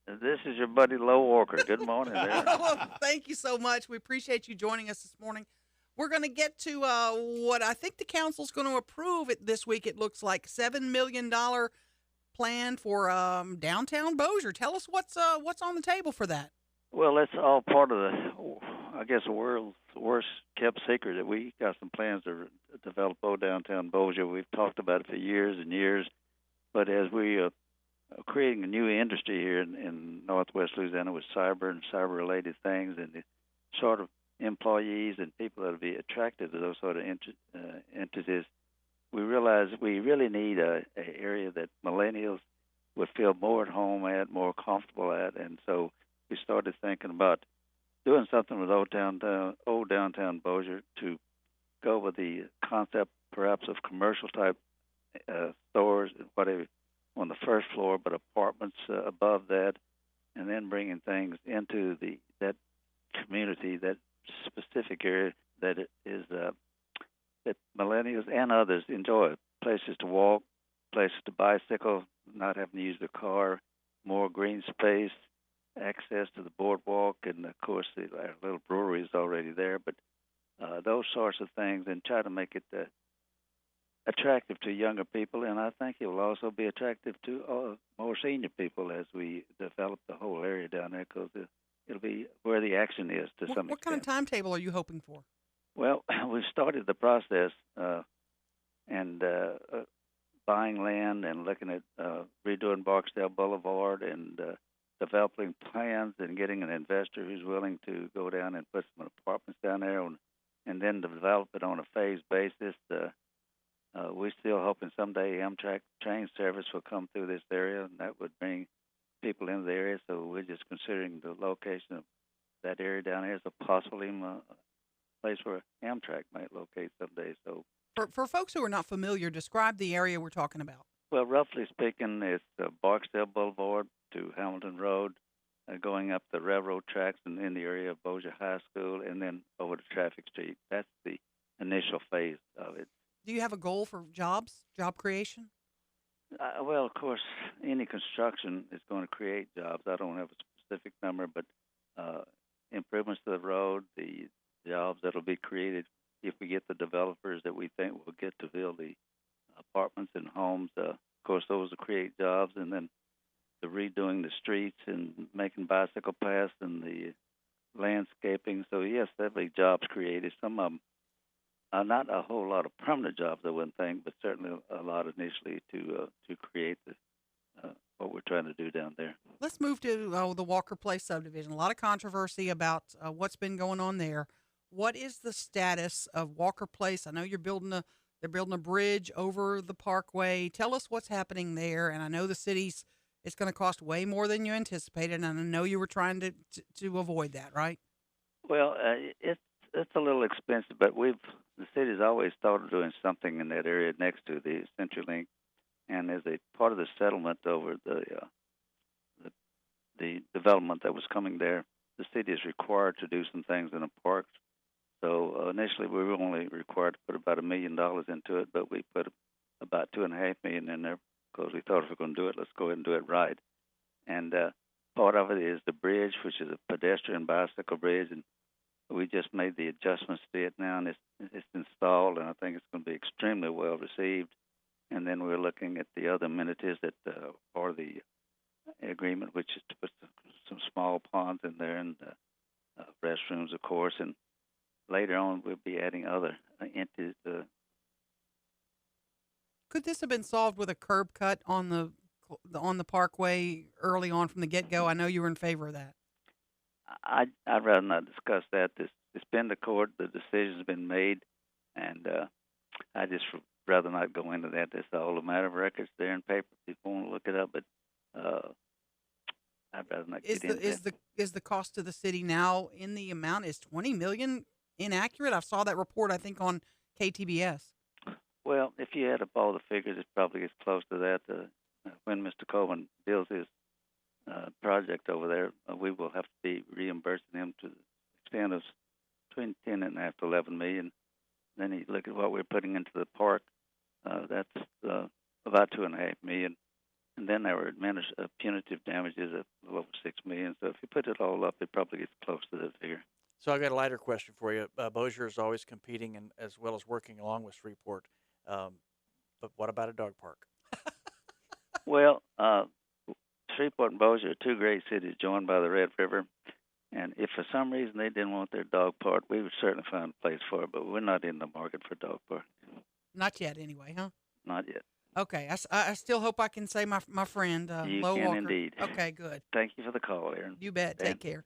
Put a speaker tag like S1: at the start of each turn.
S1: This is your buddy Low Walker. Good morning there.
S2: Well, thank you so much. We appreciate you joining us this morning. We're going to get to what I think the council's going to approve it this week. It looks like $7 million plan for downtown Bossier. Tell us what's on the table for that.
S1: Well, that's all part of I guess, the world's worst kept secret that we got some plans to develop old downtown Bossier. We've talked about it for years and years, but as we creating a new industry here in Northwest Louisiana with cyber and cyber-related things, and the sort of employees and people that will be attracted to those sort of entities, we realize we really need a area that millennials would feel more at home at, more comfortable at, and so we started thinking about doing something with old downtown Bossier to go with the concept perhaps of commercial type stores, whatever, on the first floor, but apartments above that, and then bringing things into that community, that specific area that it is that millennials and others enjoy. Places to walk, places to bicycle, not having to use the car, more green space, access to the boardwalk, and of course our little brewery is already there. But those sorts of things, and try to make it attractive to younger people, and I think it will also be attractive to more senior people as we develop the whole area down there, because it'll be where the action is to some
S2: What kind of
S1: extent.
S2: timetable are you hoping for?
S1: Well, we've started the process and buying land and looking at redoing Barksdale Boulevard and developing plans and getting an investor who's willing to go down and put some apartments down there and then develop it on a phased basis. We're still hoping someday Amtrak train service will come through this area, and that would bring people into the area. So we're just considering the location of that area down there as a possible place where Amtrak might locate someday. So,
S2: For folks who are not familiar, describe the area we're talking about.
S1: well, roughly speaking, it's Barksdale Boulevard to Hamilton Road, going up the railroad tracks and in the area of Bossier High School, and then over to Traffic Street. That's the initial phase of it.
S2: Do you have a goal for job creation?
S1: Well, of course, any construction is going to create jobs. I don't have a specific number, but uh, improvements to the road, the jobs that will be created if we get the developers that we think will get to build the apartments and homes. Of course, those will create jobs, and then the redoing the streets and making bicycle paths and the landscaping. So yes, there'll be jobs created. Some of them not a whole lot of permanent jobs, I wouldn't think, but certainly a lot initially to create what we're trying to do down there.
S2: Let's move to the Walker Place subdivision. A lot of controversy about what's been going on there. What is the status of Walker Place? I know they're building a bridge over the parkway. Tell us what's happening there. And I know it's going to cost way more than you anticipated, and I know you were trying to avoid that, right?
S1: Well, it's a little expensive, but the city's always thought of doing something in that area next to the CenturyLink, and as a part of the settlement over the development that was coming there, the city is required to do some things in the parks. So initially, we were only required to put about $1 million into it, but we put about 2.5 million in there because we thought if we're going to do it, let's go ahead and do it right. And part of it is the bridge, which is a pedestrian bicycle bridge, and we just made the adjustments to it now, and it's installed, and I think it's going to be extremely well received. And then we're looking at the other amenities that are the agreement, which is to put some small ponds in there and restrooms, of course. And later on, we'll be adding other entities.
S2: Could this have been solved with a curb cut on the parkway early on from the get go? I know you were in favor of that.
S1: I'd rather not discuss that. It's been the court. The decision's been made, and I just rather not go into that. It's all a matter of records there in paper. People want to look it up, but I'd rather not get into that.
S2: Is the cost to the city now in the amount? Is 20 million inaccurate? I saw that report, I think, on KTBS.
S1: Well, if you add up all the figures, it probably gets close to that. When Mr. Coleman builds his project over there, we will have to be reimbursing him to the extent of between 10.5 to 11 million. Then you look at what we're putting into the park. That's about 2.5 million. and then there were punitive damages of a little over $6 million. So if you put it all up, it probably gets close to that figure.
S3: So I got a lighter question for you. Bossier is always competing and as well as working along with Shreveport. But what about a dog park?
S1: Well, Shreveport and Bossier are two great cities joined by the Red River. And if for some reason they didn't want their dog park, we would certainly find a place for it. But we're not in the market for dog park.
S2: Not yet, anyway, huh?
S1: Not yet.
S2: Okay. I still hope I can say my friend,
S1: You
S2: Lo
S1: can
S2: Walker.
S1: indeed.
S2: Okay, good.
S1: Thank you for the call, Aaron.
S2: You bet.
S1: Dan.
S2: Take care.